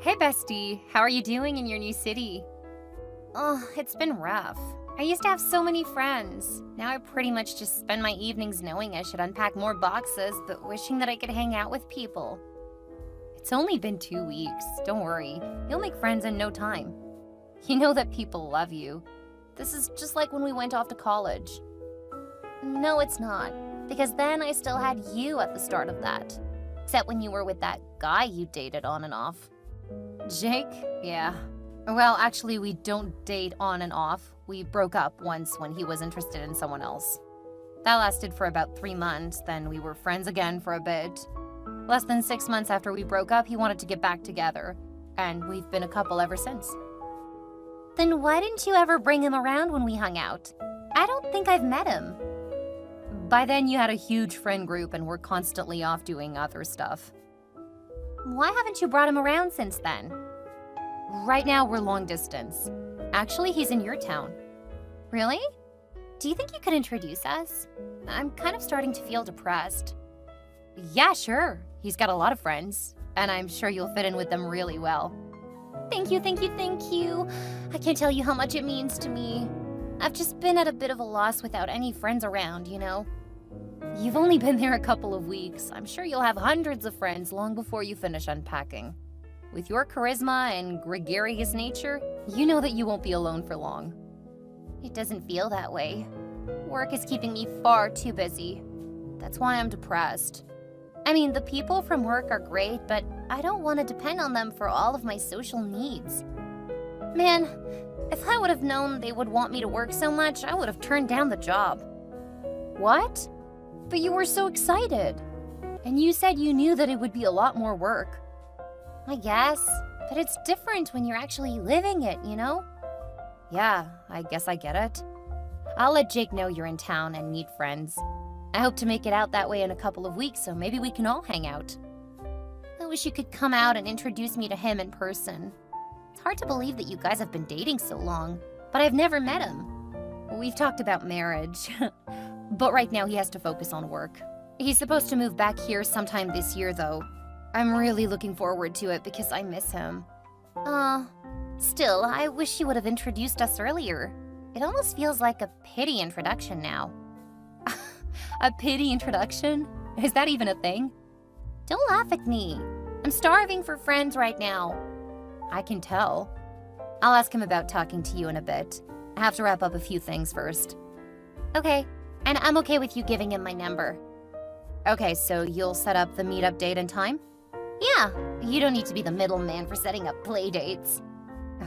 Hey bestie, how are you doing in your new city? Oh, it's been rough. I used to have so many friends. Now I pretty much just spend my evenings knowing I should unpack more boxes, but wishing that I could hang out with people. It's only been 2 weeks, don't worry. You'll make friends in no time. You know that people love you. This is just like when we went off to college. No, it's not, because then I still had you at the start of that. Except when you were with that guy you dated on and off. Jake? Yeah. Well, actually, we don't date on and off. We broke up once when he was interested in someone else. That lasted for about 3 months, then we were friends again for a bit. Less than 6 months after we broke up, he wanted to get back together, and we've been a couple ever since. Then why didn't you ever bring him around when we hung out? I don't think I've met him. By then, you had a huge friend group and were constantly off doing other stuff. Why haven't you brought him around since then? Right now, we're long distance. Actually, he's in your town. Really? Do you think you could introduce us? I'm kind of starting to feel depressed. Yeah, sure. He's got a lot of friends, and I'm sure you'll fit in with them really well. Thank you, thank you, thank you. I can't tell you how much it means to me. I've just been at a bit of a loss without any friends around, you know? You've only been there a couple of weeks. I'm sure you'll have hundreds of friends long before you finish unpacking. With your charisma and gregarious nature, you know that you won't be alone for long. It doesn't feel that way. Work is keeping me far too busy. That's why I'm depressed. I mean, the people from work are great, but I don't want to depend on them for all of my social needs. Man, if I would have known they would want me to work so much, I would have turned down the job. What? But you were so excited. And you said you knew that it would be a lot more work. I guess, but it's different when you're actually living it, you know? Yeah, I guess I get it. I'll let Jake know you're in town and need friends. I hope to make it out that way in a couple of weeks, so maybe we can all hang out. I wish you could come out and introduce me to him in person. It's hard to believe that you guys have been dating so long, but I've never met him. We've talked about marriage, but right now he has to focus on work. He's supposed to move back here sometime this year, though. I'm really looking forward to it because I miss him. Still, I wish you would have introduced us earlier. It almost feels like a pity introduction now. A pity introduction? Is that even a thing? Don't laugh at me. I'm starving for friends right now. I can tell. I'll ask him about talking to you in a bit. I have to wrap up a few things first. Okay, and I'm okay with you giving him my number. Okay, so you'll set up the meetup date and time? Yeah, you don't need to be the middleman for setting up play dates.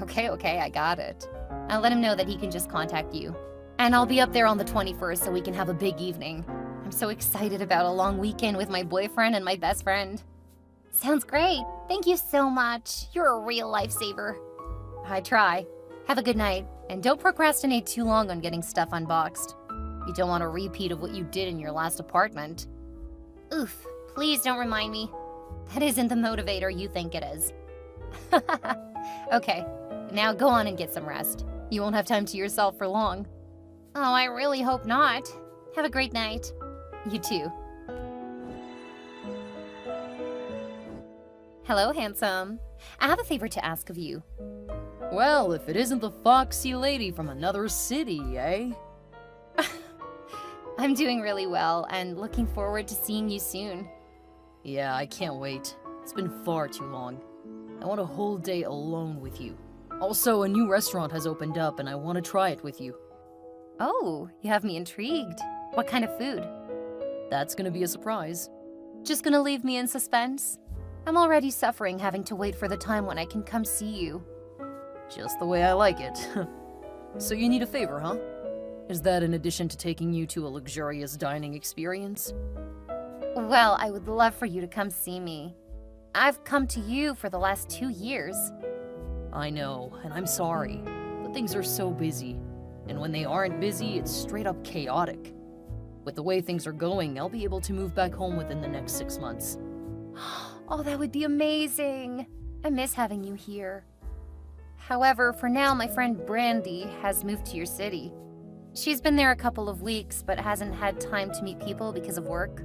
Okay, I got it. I'll let him know that he can just contact you. And I'll be up there on the 21st so we can have a big evening. I'm so excited about a long weekend with my boyfriend and my best friend. Sounds great. Thank you so much. You're a real lifesaver. I try. Have a good night, and don't procrastinate too long on getting stuff unboxed. You don't want a repeat of what you did in your last apartment. Oof, please don't remind me. That isn't the motivator you think it is. Okay, now go on and get some rest. You won't have time to yourself for long. Oh, I really hope not. Have a great night. You too. Hello, handsome. I have a favor to ask of you. Well, if it isn't the foxy lady from another city, eh? I'm doing really well and looking forward to seeing you soon. Yeah, I can't wait. It's been far too long. I want a whole day alone with you. Also, a new restaurant has opened up and I want to try it with you. Oh, you have me intrigued. What kind of food? That's gonna be a surprise. Just gonna leave me in suspense? I'm already suffering having to wait for the time when I can come see you. Just the way I like it. So you need a favor, huh? Is that in addition to taking you to a luxurious dining experience? Well, I would love for you to come see me. I've come to you for the last 2 years. I know, and I'm sorry, but things are so busy. And when they aren't busy, it's straight up chaotic. With the way things are going, I'll be able to move back home within the next 6 months. Oh, that would be amazing. I miss having you here. However, for now, my friend Brandy has moved to your city. She's been there a couple of weeks, but hasn't had time to meet people because of work.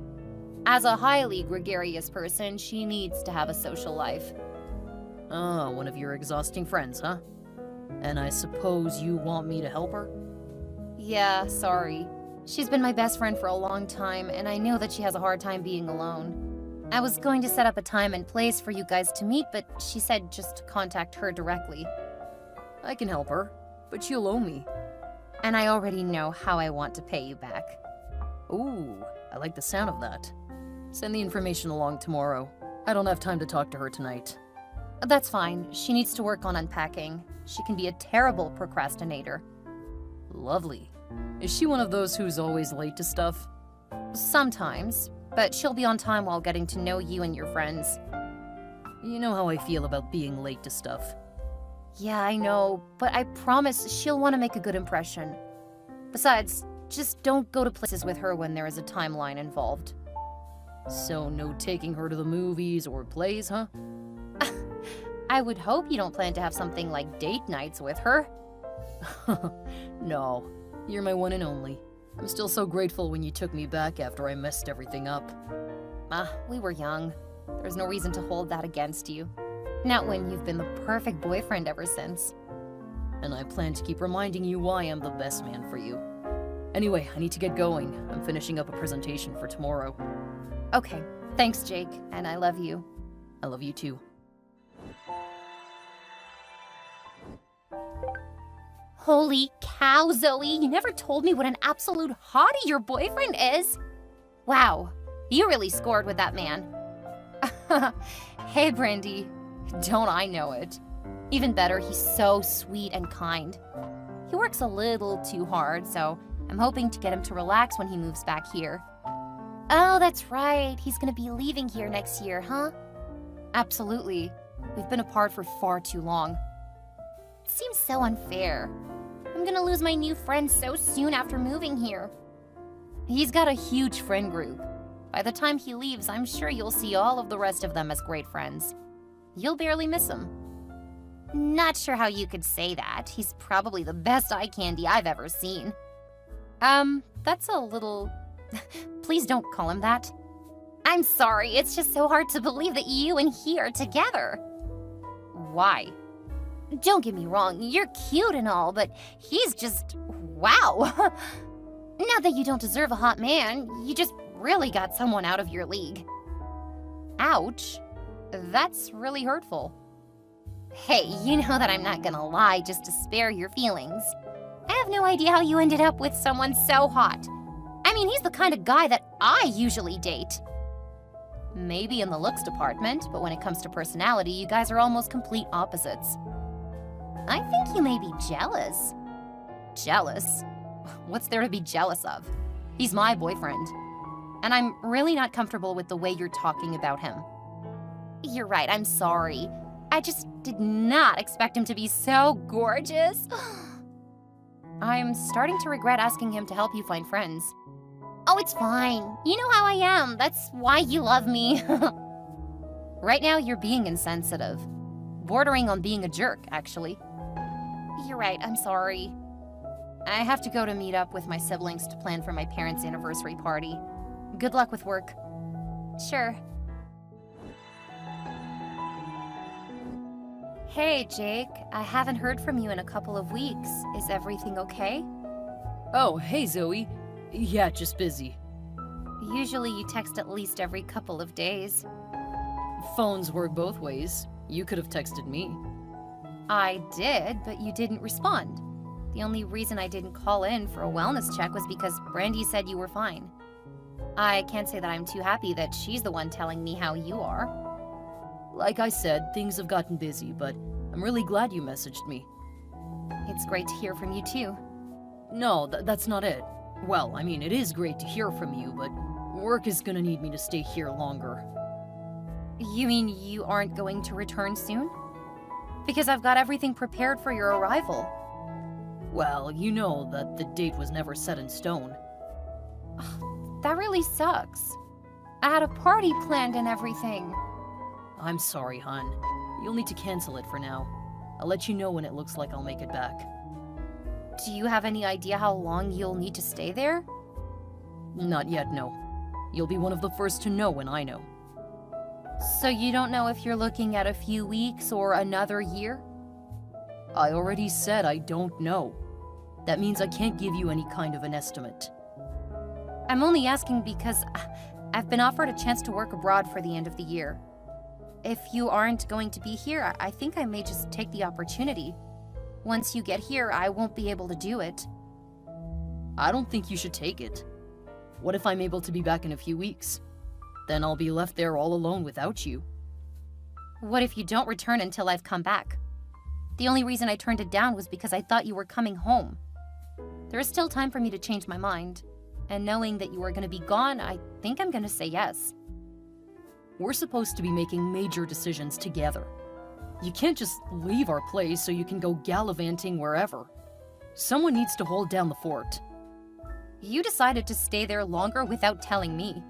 As a highly gregarious person, she needs to have a social life. Ah, one of your exhausting friends, huh? And I suppose you want me to help her? Yeah, sorry. She's been my best friend for a long time, and I know that she has a hard time being alone. I was going to set up a time and place for you guys to meet, but she said just to contact her directly. I can help her, but you'll owe me. And I already know how I want to pay you back. Ooh, I like the sound of that. Send the information along tomorrow. I don't have time to talk to her tonight. That's fine. She needs to work on unpacking. She can be a terrible procrastinator. Lovely. Is she one of those who's always late to stuff? Sometimes, but she'll be on time while getting to know you and your friends. You know how I feel about being late to stuff. Yeah, I know, but I promise she'll want to make a good impression. Besides, just don't go to places with her when there is a timeline involved. So no taking her to the movies or plays, huh? I would hope you don't plan to have something like date nights with her. No, you're my one and only. I'm still so grateful when you took me back after I messed everything up. We were young. There's no reason to hold that against you. Not when you've been the perfect boyfriend ever since. And I plan to keep reminding you why I'm the best man for you. Anyway, I need to get going. I'm finishing up a presentation for tomorrow. Okay, thanks, Jake, and I love you. I love you too. Holy cow, Zoe, you never told me what an absolute hottie your boyfriend is. Wow, you really scored with that man. Hey, Brandy, don't I know it? Even better, he's so sweet and kind. He works a little too hard, so I'm hoping to get him to relax when he moves back here. Oh, that's right, he's gonna be leaving here next year, huh? Absolutely. We've been apart for far too long. It seems so unfair. I'm gonna lose my new friend so soon after moving here. He's got a huge friend group. By the time he leaves, I'm sure you'll see all of the rest of them as great friends. You'll barely miss him. Not sure how you could say that. He's probably the best eye candy I've ever seen. That's a little... Please don't call him that. I'm sorry, it's just so hard to believe that you and he are together. Why? Don't get me wrong, you're cute and all, but he's just... wow. Not that you don't deserve a hot man, you just really got someone out of your league. Ouch. That's really hurtful. Hey, you know that I'm not gonna lie just to spare your feelings. I have no idea how you ended up with someone so hot. I mean, he's the kind of guy that I usually date. Maybe in the looks department, but when it comes to personality, you guys are almost complete opposites. I think you may be jealous. Jealous? What's there to be jealous of? He's my boyfriend. And I'm really not comfortable with the way you're talking about him. You're right, I'm sorry. I just did not expect him to be so gorgeous. I'm starting to regret asking him to help you find friends. Oh, it's fine. You know how I am. That's why you love me. Right now, you're being insensitive. Bordering on being a jerk, actually. You're right, I'm sorry. I have to go to meet up with my siblings to plan for my parents' anniversary party. Good luck with work. Sure. Hey, Jake. I haven't heard from you in a couple of weeks. Is everything okay? Oh, hey Zoe. Yeah, just busy. Usually you text at least every couple of days. Phones work both ways. You could have texted me. I did, but you didn't respond. The only reason I didn't call in for a wellness check was because Brandy said you were fine. I can't say that I'm too happy that she's the one telling me how you are. Like I said, things have gotten busy, but I'm really glad you messaged me. It's great to hear from you too. No, that's not it. Well, I mean, it is great to hear from you, but work is gonna need me to stay here longer. You mean you aren't going to return soon? Because I've got everything prepared for your arrival. Well, you know that the date was never set in stone. That really sucks. I had a party planned and everything. I'm sorry, hon. You'll need to cancel it for now. I'll let you know when it looks like I'll make it back. Do you have any idea how long you'll need to stay there? Not yet, no. You'll be one of the first to know when I know. So you don't know if you're looking at a few weeks or another year? I already said I don't know. That means I can't give you any kind of an estimate. I'm only asking because I've been offered a chance to work abroad for the end of the year. If you aren't going to be here, I think I may just take the opportunity. Once you get here, I won't be able to do it. I don't think you should take it. What if I'm able to be back in a few weeks? Then I'll be left there all alone without you. What if you don't return until I've come back? The only reason I turned it down was because I thought you were coming home. There is still time for me to change my mind. And knowing that you are going to be gone, I think I'm going to say yes. We're supposed to be making major decisions together. You can't just leave our place so you can go gallivanting wherever. Someone needs to hold down the fort. You decided to stay there longer without telling me.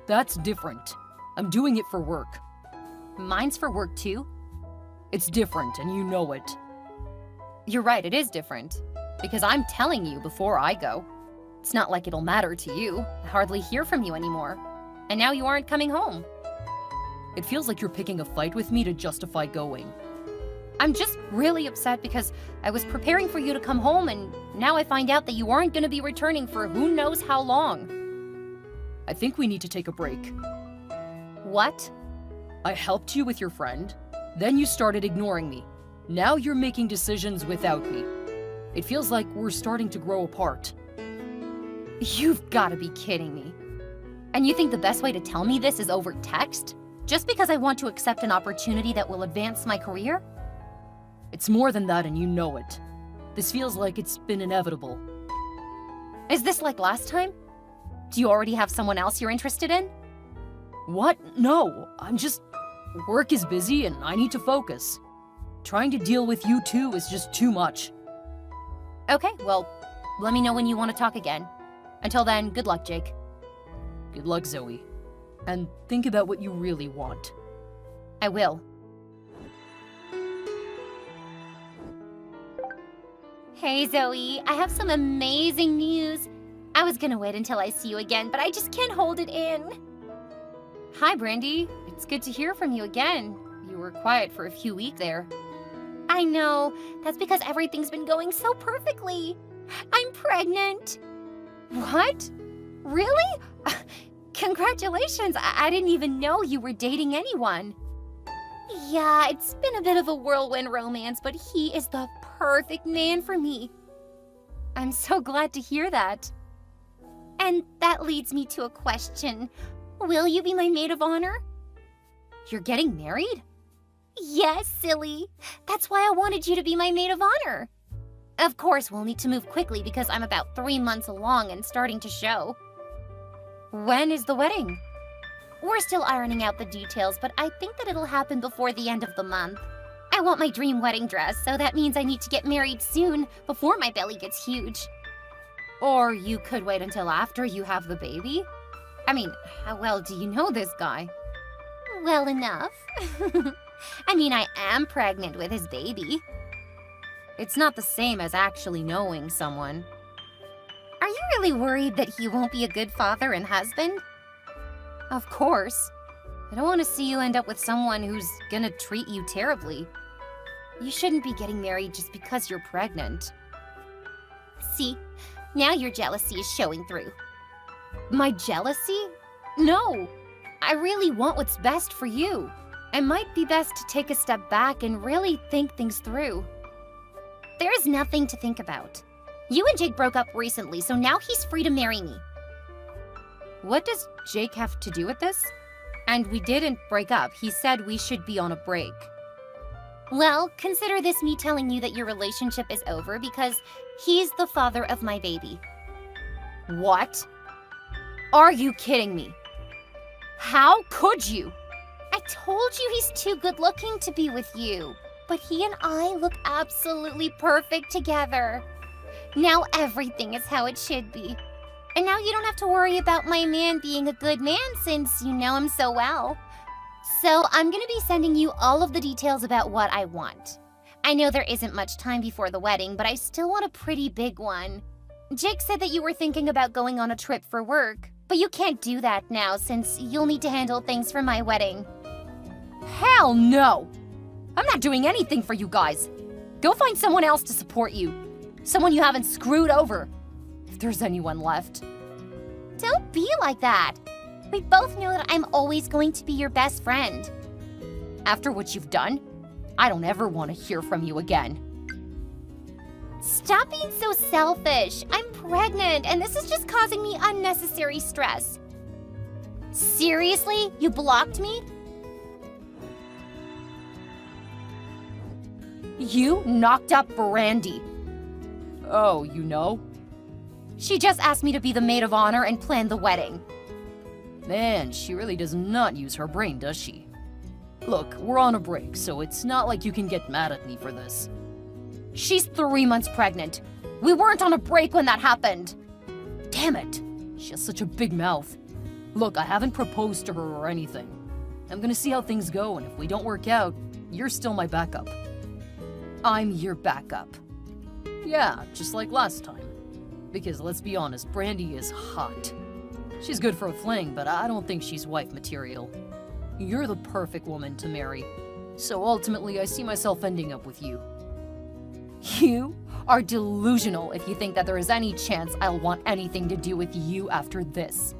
That's different. I'm doing it for work. Mine's for work too? It's different, and you know it. You're right, it is different. Because I'm telling you before I go. It's not like it'll matter to you. I hardly hear from you anymore. And now you aren't coming home. It feels like you're picking a fight with me to justify going. I'm just really upset because I was preparing for you to come home and now I find out that you aren't going to be returning for who knows how long. I think we need to take a break. What? I helped you with your friend. Then you started ignoring me. Now you're making decisions without me. It feels like we're starting to grow apart. You've got to be kidding me. And you think the best way to tell me this is over text? Just because I want to accept an opportunity that will advance my career? It's more than that, and you know it. This feels like it's been inevitable. Is this like last time? Do you already have someone else you're interested in? What? No, work is busy and I need to focus. Trying to deal with you two is just too much. Okay, well, let me know when you want to talk again. Until then, good luck, Jake. Good luck, Zoe. And think about what you really want. I will. Hey, Zoe. I have some amazing news. I was gonna wait until I see you again, but I just can't hold it in. Hi, Brandy. It's good to hear from you again. You were quiet for a few weeks there. I know. That's because everything's been going so perfectly. I'm pregnant. What? Really? Congratulations. I didn't even know you were dating anyone. Yeah, it's been a bit of a whirlwind romance, but he is the perfect man for me. I'm so glad to hear that. And that leads me to a question. Will you be my maid of honor? You're getting married? Yes, silly. That's why I wanted you to be my maid of honor. Of course, we'll need to move quickly because I'm about 3 months along and starting to show. When is the wedding? We're still ironing out the details, but I think that it'll happen before the end of the month. I want my dream wedding dress, so that means I need to get married soon, before my belly gets huge. Or you could wait until after you have the baby. I mean, how well do you know this guy? Well enough. I mean, I am pregnant with his baby. It's not the same as actually knowing someone. Are you really worried that he won't be a good father and husband? Of course. I don't want to see you end up with someone who's gonna treat you terribly. You shouldn't be getting married just because you're pregnant. See, now your jealousy is showing through. My jealousy? No! I really want what's best for you. It might be best to take a step back and really think things through. There is nothing to think about. You and Jake broke up recently, so now he's free to marry me. What does Jake have to do with this? And we didn't break up. He said we should be on a break. Well, consider this me telling you that your relationship is over because he's the father of my baby. What? Are you kidding me? How could you? I told you he's too good looking to be with you. But he and I look absolutely perfect together. Now everything is how it should be. And now you don't have to worry about my man being a good man since you know him so well. So I'm gonna be sending you all of the details about what I want. I know there isn't much time before the wedding, but I still want a pretty big one. Jake said that you were thinking about going on a trip for work, but you can't do that now since you'll need to handle things for my wedding. Hell no! I'm not doing anything for you guys. Go find someone else to support you. Someone you haven't screwed over. If there's anyone left. Don't be like that. We both know that I'm always going to be your best friend. After what you've done, I don't ever want to hear from you again. Stop being so selfish. I'm pregnant, and this is just causing me unnecessary stress. Seriously? You blocked me? You knocked up Brandy. Oh, you know? She just asked me to be the maid of honor and plan the wedding. Man, she really does not use her brain, does she? Look, we're on a break, so it's not like you can get mad at me for this. She's 3 months pregnant. We weren't on a break when that happened. Damn it! She has such a big mouth. Look, I haven't proposed to her or anything. I'm gonna see how things go, and if we don't work out, you're still my backup. I'm your backup. Yeah, just like last time. Because let's be honest, Brandy is hot. She's good for a fling, but I don't think she's wife material. You're the perfect woman to marry. So ultimately, I see myself ending up with you. You are delusional if you think that there is any chance I'll want anything to do with you after this.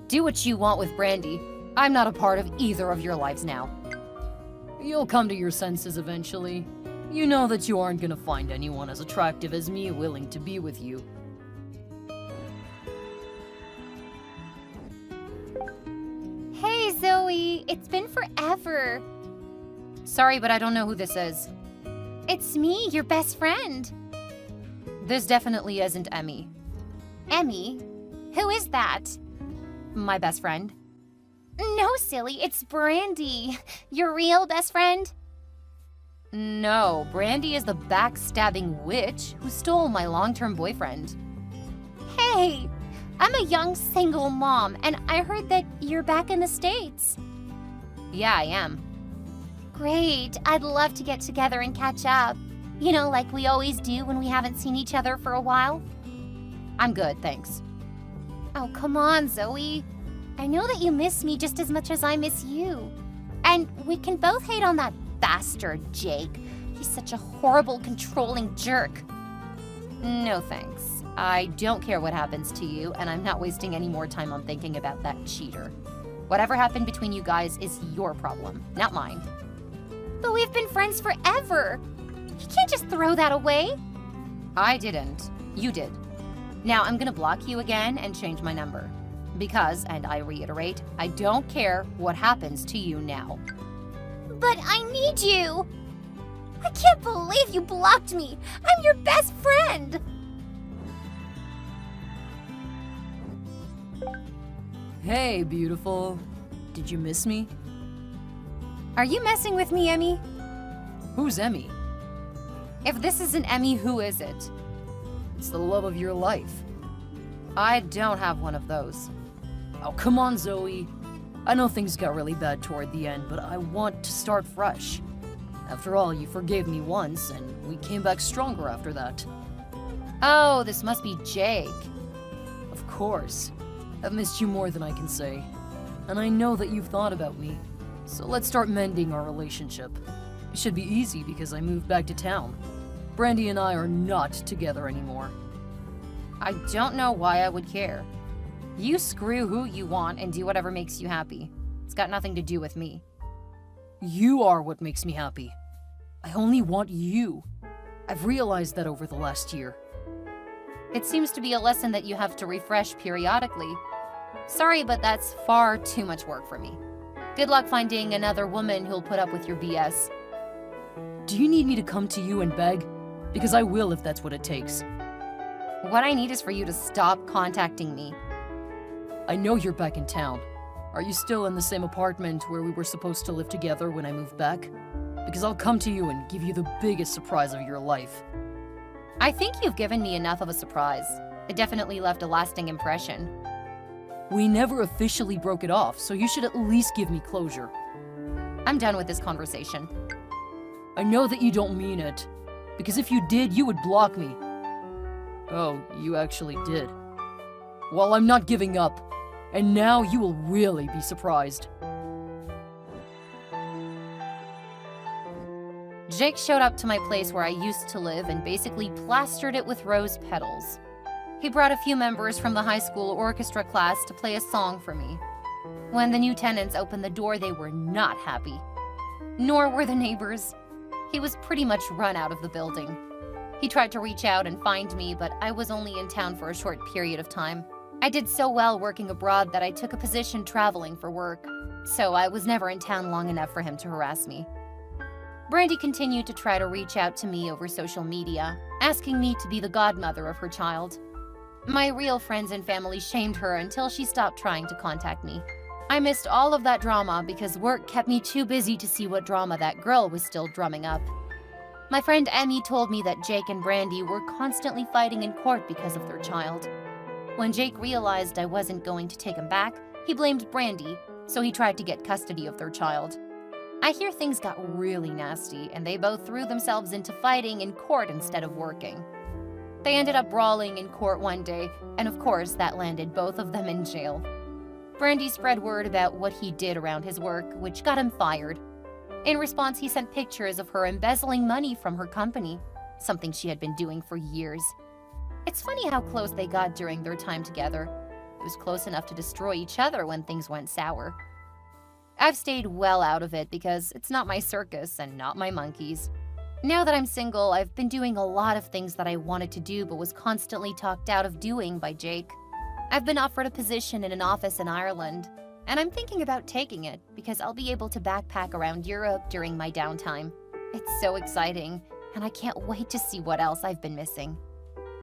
Do what you want with Brandy. I'm not a part of either of your lives now. You'll come to your senses eventually. You know that you aren't gonna find anyone as attractive as me willing to be with you. Hey, Zoe. It's been forever. Sorry, but I don't know who this is. It's me, your best friend. This definitely isn't Emmy. Emmy? Who is that? My best friend. No, silly, it's Brandy. Your real best friend? No, Brandy is the backstabbing witch who stole my long-term boyfriend. Hey, I'm a young single mom, and I heard that you're back in the States. Yeah, I am. Great, I'd love to get together and catch up. You know, like we always do when we haven't seen each other for a while. I'm good, thanks. Oh, come on, Zoe. I know that you miss me just as much as I miss you. And we can both hate on that bastard, Jake. He's such a horrible, controlling jerk. No thanks. I don't care what happens to you, and I'm not wasting any more time on thinking about that cheater. Whatever happened between you guys is your problem, not mine. But we've been friends forever. You can't just throw that away. I didn't. You did. Now I'm gonna block you again and change my number. Because, and I reiterate, I don't care what happens to you now. But I need you! I can't believe you blocked me! I'm your best friend! Hey, beautiful. Did you miss me? Are you messing with me, Emmy? Who's Emmy? If this isn't Emmy, who is it? It's the love of your life. I don't have one of those. Oh, come on, Zoe. I know things got really bad toward the end, but I want to start fresh. After all, you forgave me once, and we came back stronger after that. Oh, this must be Jake. Of course. I've missed you more than I can say. And I know that you've thought about me. So let's start mending our relationship. It should be easy because I moved back to town. Brandy and I are not together anymore. I don't know why I would care. You screw who you want and do whatever makes you happy. It's got nothing to do with me. You are what makes me happy. I only want you. I've realized that over the last year. It seems to be a lesson that you have to refresh periodically. Sorry, but that's far too much work for me. Good luck finding another woman who'll put up with your BS. Do you need me to come to you and beg? Because I will if that's what it takes. What I need is for you to stop contacting me. I know you're back in town. Are you still in the same apartment where we were supposed to live together when I moved back? Because I'll come to you and give you the biggest surprise of your life. I think you've given me enough of a surprise. It definitely left a lasting impression. We never officially broke it off, so you should at least give me closure. I'm done with this conversation. I know that you don't mean it, because if you did, you would block me. Oh, you actually did. Well, I'm not giving up, and now you will really be surprised. Jake showed up to my place where I used to live and basically plastered it with rose petals. He brought a few members from the high school orchestra class to play a song for me. When the new tenants opened the door, they were not happy. Nor were the neighbors. He was pretty much run out of the building. He tried to reach out and find me, but I was only in town for a short period of time. I did so well working abroad that I took a position traveling for work, so I was never in town long enough for him to harass me. Brandy continued to try to reach out to me over social media, asking me to be the godmother of her child. My real friends and family shamed her until she stopped trying to contact me. I missed all of that drama because work kept me too busy to see what drama that girl was still drumming up. My friend Emmy told me that Jake and Brandy were constantly fighting in court because of their child. When Jake realized I wasn't going to take him back, he blamed Brandy, so he tried to get custody of their child. I hear things got really nasty, and they both threw themselves into fighting in court instead of working. They ended up brawling in court one day, and of course that landed both of them in jail. Brandy spread word about what he did around his work, which got him fired. In response, he sent pictures of her embezzling money from her company, something she had been doing for years. It's funny how close they got during their time together. It was close enough to destroy each other when things went sour. I've stayed well out of it because it's not my circus and not my monkeys. Now that I'm single, I've been doing a lot of things that I wanted to do but was constantly talked out of doing by Jake. I've been offered a position in an office in Ireland, and I'm thinking about taking it because I'll be able to backpack around Europe during my downtime. It's so exciting, and I can't wait to see what else I've been missing.